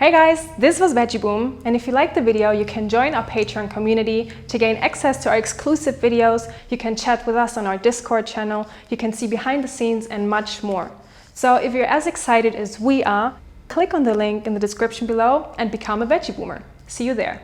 Hey guys, this was VeggieBoom, and if you liked the video, you can join our Patreon community to gain access to our exclusive videos. You can chat with us on our Discord channel, you can see behind the scenes and much more. So if you're as excited as we are, click on the link in the description below and become a VeggieBoomer. See you there.